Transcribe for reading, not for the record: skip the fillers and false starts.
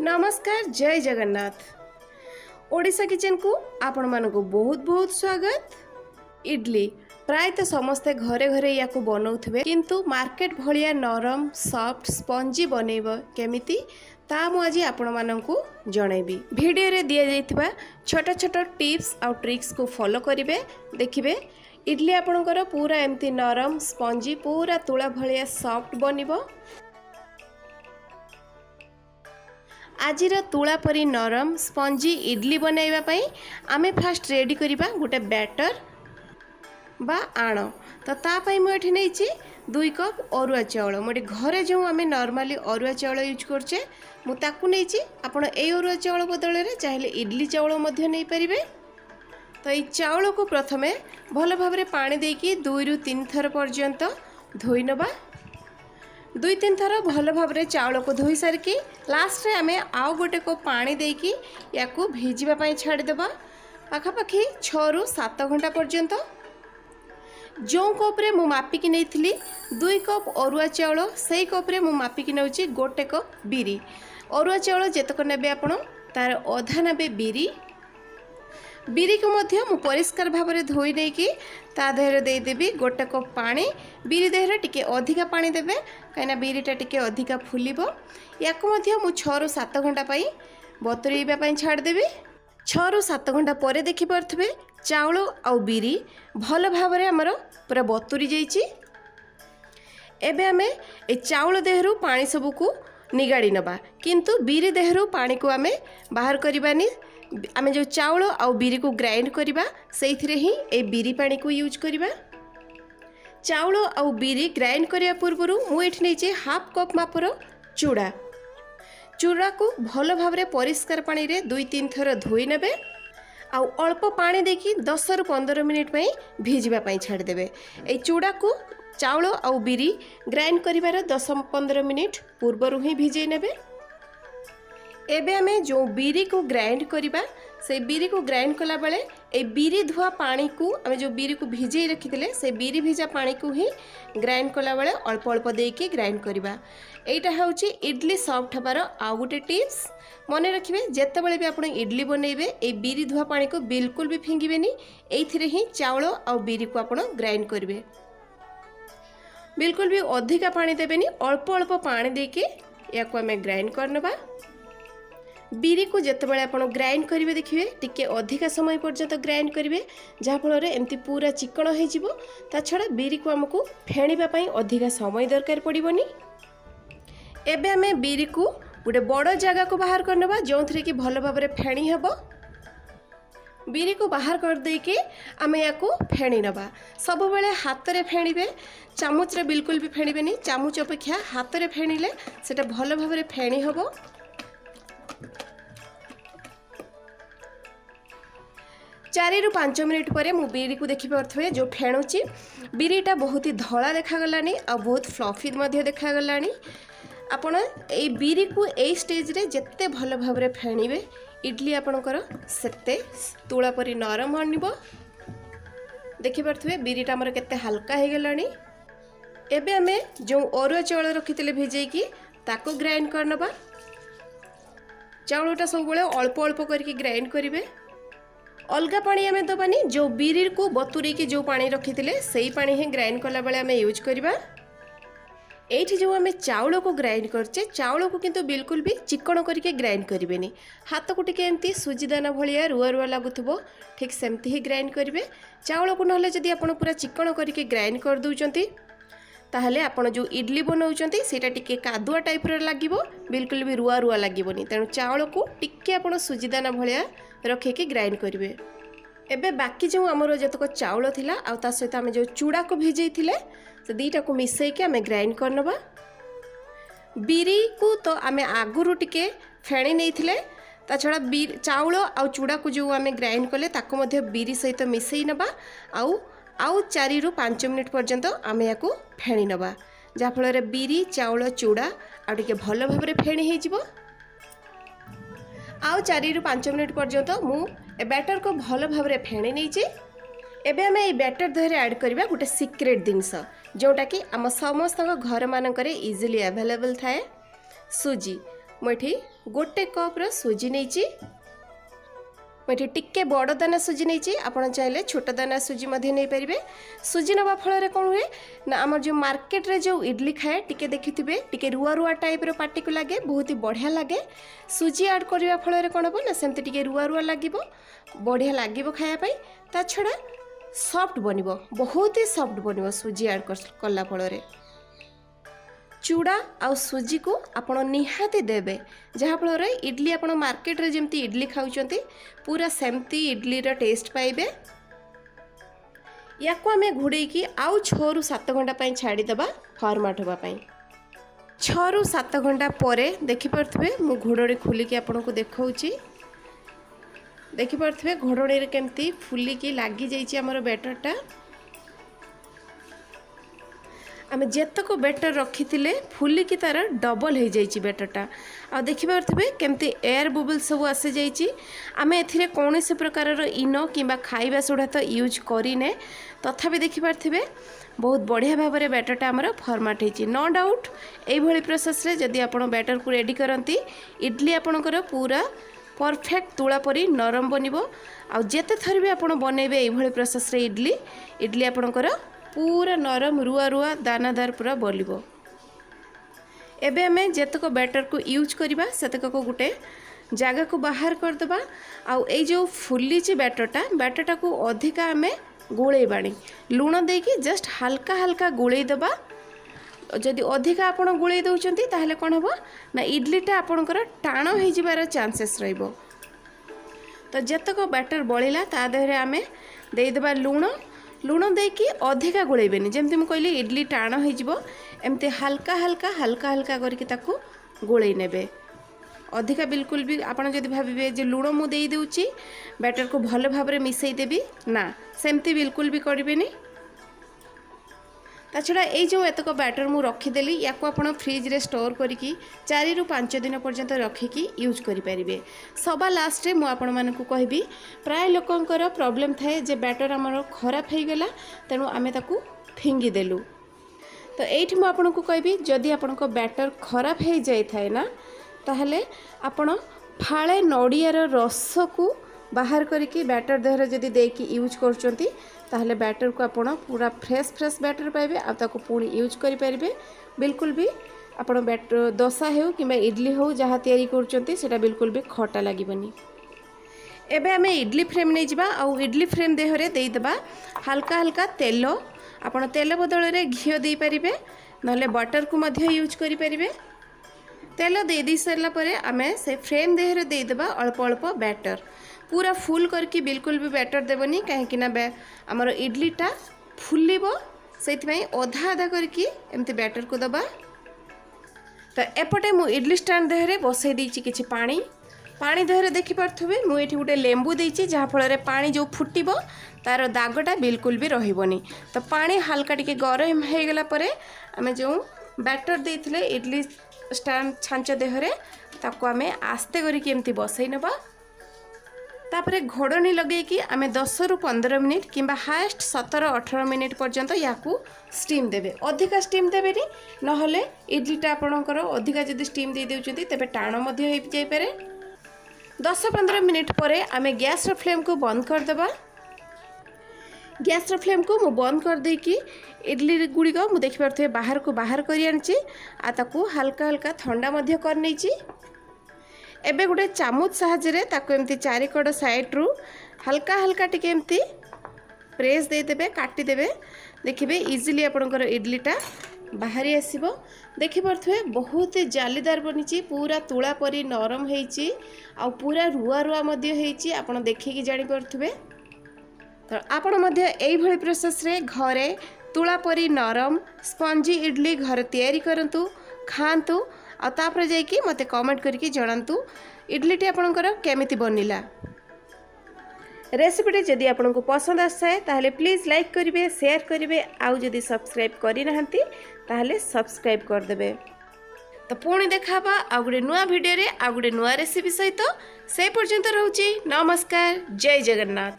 नमस्कार, जय जगन्नाथ। ओडिशा किचन को आपण मानक बहुत बहुत स्वागत। इडली प्रायतः समस्ते घरे घरे या बनाऊे किंतु मार्केट भलिया नरम सॉफ्ट स्पंजी बनैब केमिति ता मु आज आपण मानकु जनैबी। वीडियो रे दिया जाइथिबा छोट छोट टिप्स आ ट्रिक्स को फॉलो करिवे देखिबे इडली आपणकर पूरा एमती नरम स्पंजी पूरा तुला भलिया सॉफ्ट बनिबो। आजिर तुला परी नरम स्पंजी इडली बनैबा पई आमे फास्ट रेडी करिबा गोटे बैटर बा आण। तो ता पई मु एठी नैची 2 कप अरुआ चाउल। मोटे घरे जो आमे नॉर्मली अरुआ चाउल यूज करछे मु ताकू नैची। आपण ए अरुआ चाउल बदल रे चाहिले इडली चाउल मध्य नै परिबे। तो ई चाउल को प्रथमे भल भाबरे पानी देकी 2 रु 3 थर पर्यंत धोई नबा। 2-3 थर भल भाबरे चाउल को धोई सारिकी लास्ट रे आमे आउ गोटे को पानी देकी याकू भिजिबा पई छाडी देबा पाखापाखी 6 रु 7 घंटा पर्यंत। जो कप रे मु मापिकी नैथिली 2 कप अरुआ चाउल सेई कप रे मु मापिकी नउची गोटे कप बिरी। अरुआ चाउल जेतक नेबे आपण तार आधा नेबे बिरी। बिरी को मध्य मु परिष्कार भाबरे धोई देकी ता देहरे दे देबी गोटे कप पानी। बिरी देहरे टिके अधिका पानी देबे काइना बिरीटा टिके अधिका फुलिबो। याको मध्य मु 6 रु 7 घंटा पई बतुरेइबा पई छाड़ देबी। 6 रु 7 घंटा परे देखि परथबे चाउल आ बिरी भल भाबरे हमर पूरा बतुरी जाइची। एबे हमें ए चाउल देहरु पानी सबु को निगाड़ी नबा किंतु बिरी देहरु पानी को हमें बाहर करबानी। आमे जो चाउल आ बिरी को ग्राइंड करबा सेइथिरे ही ए बिरी पानी को यूज करबा। चाउल आ बिरी ग्राइंड करिया पूर्वरु मु एठी नैचे हाफ कप मापर चूड़ा। चूड़ा को भल भाबरे परिष्कार पानी रे 2-3 थर धोई नेबे आ अल्प पानी देकी 10 रु 15 मिनिट पई भिजिबा पई छाड़ देबे। ए चूड़ा को चाउल आ बिरी ग्राइंड करिवार 10-15 मिनिट पूर्वरु ही भिजै नेबे। एबे हमें जो बिरी को ग्राइंड करिबा से बिरी को ग्राइंड कला बेले ए बिरी धुआ पानी को हमें जो बिरी को भिजै रखिथिले से बिरी भिजा पानी को ही ग्राइंड कला बेले अल्प अल्प देकी ग्राइंड करिबा। एटा होउची इडली सॉफ्ट हबार आ गुटे टिप्स मने रखिबे। जेते बेले भी आपण इडली बनैबे ए बिरी धुआ पानी को बिल्कुल भी फिंगिबेनी। एथिरे ही चाउल आ बिरी को आपण ग्राइंड करिवे। बिल्कुल भी अधिका पानी देबेनी अल्प अल्प पानी देके याको हमें ग्राइंड करनबा। बिरी को जेते बेले आपण ग्राइंड करिवे देखिवे टिके अधिका समय पर्यंत ग्राइंड करिवे जहा फल रे एमती पूरा चिकन होई जिवो। ता छडा बिरी को हमकु फेणीबा पई अधिका समय दरकार पड़िबोनी। एबे हमें बिरी को गोटे बड़ जगह को बाहर करनबा जोंथरे कि भल भाबरे फेणी हेबो। बिरी को बाहर कर दे के आमे याको फेणी नबा। सब बेले हाथ रे फेणीबे, चामच रे बिल्कुल भी फेणीबेनी। चामच अपेक्षा हाथ रे फेणीले सेटा भल भाबरे फेणी हेबो। 4 रु 5 मिनिट पर मु बिरी को देखि पारथवे जो फेणुची बिरीटा बहुत ही धला देखा गलानी आ बहुत फ्लफी मध्य देखा गलानी। आपण ए बिरी को ए स्टेज रे जत्ते भल भाबरे फेणीबे इडली आपणकर सेते तुला परी नरम हनिबो। देखि पारथवे बिरीटा हमर केते हल्का हे गलानी। एबे हमें जो अरुआ चाउल रखितले भिजै की ताको ग्राइंड करनबा। चाउलटा सब बेले अल्प अल्प करके ग्राइंड करिवे। अलगा पानी आमे दबानी। जो बिरी को बतुरे के जो पानी रखिथिले सेही पानी ही ग्राइंड कला बेले आमे यूज करबा। एठी जो आमे चाउल को ग्राइंड करचे चाउल को किंतु बिल्कुल भी चिकन करके ग्राइंड करिवेनी। हाथ को टिके एमती सुजीदाना भलिया रुआ रुआ लागुथबो ठीक सेमती ही ग्राइंड करिवे। चाउल को नहले जदी आपण पूरा चिकन करके ग्राइंड कर दउचंती ताहले आपण जो इडली बनाउचंती सेटा टिके कादुआ टाइप रे लागिवो, बिल्कुल भी रुआ रुआ लागिवोनी। तेणु चाउल को टिके आपण सुजीदाना भलिया रखे के ग्राइंड करिवे। एबे बाकी जो हमर जतक चाउल थिला आ ता सहित हम जो चूड़ा को भिजै थिले से दीटा को मिसै के हमें ग्राइंड करनबा। बिरी को तो आमे आगुरु टिके फेणी नै थिले ता छडा चाउल आ चूड़ा को जो आमे ग्राइंड कले ताको मध्ये बिरी सहित मिसै नबा। आउ 4 रु 5 मिनिट पर्यंत आमे याको फेणी नबा जहा फल रे बिरी चाउल चूड़ा आ टिके भल भाबरे फेणी हे जिवो। आउ 4 रु 5 मिनिट पर्यंत मु ए बैटर को भल भाबरे फेणी नैचे। एबे हमें ए बैटर देहरे ऐड करबा गोटे सीक्रेट जिनस जोटा कि आम समस्त घर मानक इजिली अवेलेबल थाए सुजी। मुझे गोटे कप सुजी नहीं मुझे टिके बड़ दाना सुजी नहीं आपड़ चाहिए छोट दाना सुजी नहीं पारे। सुजी नवा फल कौन हुए ना आम जो मार्केट रे जो इडली खाए टिके देखिथे टिके रुआ रुआ टाइप रो पार्टी को लगे बहुत ही बढ़िया लगे। सुजी ऐड करने फल कौन हम ना सेमती टिके रुआ रुआ लगे बढ़िया लगे खायापी ता छड़ा सॉफ्ट बनिबो बहुत ही सॉफ्ट बनिबो सुजी ऐड कला फल चूड़ा आउ सुजी को आपण निहाती देबे जहाँफल इडली आपण मार्केट रे जमती इडली खाउचंती पूरा सेमती इडली रा टेस्ट पाइबे। या को आमे घुड़े की आउ 6 रु 7 घंटा पई छाड़ी दबा फॉर्मेट होबा पई। 6 रु 7 घंटा परे देखि परथबे मु घोड़ोड़ी खुली की आपण को देखाउची देखि परथबे घोड़ोड़ी रे केमती फुली की लागी जाईची हमर बैटरटा। आम जेतक बैटर रखी फुली की तार डबल हो जाइए बैटरटा आ देखिपे केमती एयर बुबल सब आसी जाइए। आम ए कौन से प्रकार इनो कि खाइबा सोडा तो यूज करने तथापि देखिपे बहुत बढ़िया भाव में बैटरटा आमर फॉर्मेट होती नो डाउट यही प्रोसेस रे जदि आप बैटर को रेडी करती इडली आपणकर पूरा परफेक्ट तुला परी नरम बनिबो। आ जेते थर भी आप बनइबे यही प्रोसेस रे इडली आपणकर पूरा नरम रुआ रुआ दानादार पूरा बोलिबो। एबे हमें जेतक बैटर को यूज करबा सेतक को गुटे जगह को बाहर कर दबा। आ ए जो फुली ची बैटरटा को अधिका हमें गोले बाणी लूण देकी जस्ट हल्का हल्का गोले दबा। जदि अधिका आपण गोले दउचंती ताहले कोन हबो ना इडलीटा आपणकर टाण हो जिबार चांसेस रहइबो। तो जेतक बैटर बळिला ता देहरे हमें देई दबा लूण देकी अधिका गोलेबेनी जमती मुझे कहली इडली टाण हो एमती हल्का हल्का हल्का हल्का करके ताकू गोले नेबे। अधिका बिल्कुल भी आपन जदि भाबिबे जे लूण मु देई देउची बैटर को भल भाव में मिसई देबी ना सेमती बिल्कुल भी करिबेनी। ताछड़ा ये जो एतक बैटर मु रखीदेली या आपड़ फ्रिज रे स्टोर करिकी 4 रु 5 दिन पर्यंत रखिकी यूज करें। सभा लास्ट मु आपण मानकु कहबी प्राय लोकंकर प्रॉब्लम थाए जे बैटर आमर खराब हो गला तेणु आमे ताकू फिंगी देलु। तो ये मुझे आपको कहबी जदि आपण बैटर खराब हो जाए थाए ना ताहले आपण फाळे नड़ियार रस को बाहर करके बैटर देहर जदि देकी यूज करचंती ताहले बैटर को आपण पूरा फ्रेश फ्रेश बैटर पाइबे आ ताको पुणी यूज करि परिबे। बिल्कुल भी आपण बैटर दोसा हो कि इडली हो जहाँ तैयारी करचंती सेटा बिल्कुल भी खटा लागिबनी। एबे हमें इडली फ्रेम नहीं जिबा आ इडली फ्रेम देहरे देई देबा हल्का हल्का तेल। आपण तेल बदल रे घियो देई परिबे नले बटर को मध्य यूज करि परिबे। तेल दे दी सरला परे आमे से फ्रेम देहरे देई देबा अल्प अल्प बैटर पूरा फुल करके बिल्कुल भी बैटर देवनी कहीं आमर इडलीटा फुलिबो से अधा अधा करके एमती बैटर को दबा। तो एपटे मु इडली स्टैंड देहरे बसई देछि किछि पानी देहरे देखि पारथुबे मु एठी गुटे लेंबू देछि जहाँ फल रे पानी जो फुटिबो तार दागटा बिल्कुल भी रहिबोनी। तो पानी हल्का टिके गरम हो गला परे आमे जो बैटर देइथिले इडली स्टैंड छांच देहरे ताको आमे आस्ते करके एमती बसई नबा। तापरे घोड़नी लगे कि आम 10 रु 15 मिनिट कि हाएस्ट 17-18 मिनिट पर्यंत या स्टीम देवे। अधिका स्टीम देवे नहले इडलीटा आपणकर अधिका जदि स्टीम दे देउचंती तेबे टाण मध्य हो जाइपारे। 10-15 मिनिट परे आम गैस फ्लेम को बंद कर देबा। गैस फ्लेम को मु बंद कर दे कि इडली गुड़िक मु देखि पारथे बाहर को बाहर करि आनछि आ ताकू हल्का हल्का ठंडा मध्य कर नैछि। एबे गोटे चामच साहाଯ୍ୟରେ ताको एमती चारिकड़ साइड रु हल्का हल्का टिके एमती प्रेस दे देबे काटी देबे देखिबे इजीली आपनकर इडलीटा बाहरी आसीबो। देखि परथुए बहुत जालीदार बनिची पूरा तुला परी नरम हेची आ पूरा रुआ रुआ मध्य हेची आपण देखिकी जानि परथुए। तो आपण मध्य एई भली प्रोसेस रे घरे तुला परी नरम स्पंजी इडली घर तैयारी करंतु खांतु आ तापर जाइकी मते कमेंट करके जणांतु इडलीटी आपणकर केमिति बनिला। रेसिपीटी जदि आपको पसंद आसाए ताहले प्लीज लाइक करिवे शेयर करिवे आउ जदि सब्सक्राइब करि नाहंती ताहले सब्सक्राइब कर देबे। तो पुणी देखाबा आ गुटे नुआ भिडियो रे आ गुटे नुआ रेसिपी सहित से पर्यंत रहउची। नमस्कार, जय जगन्नाथ।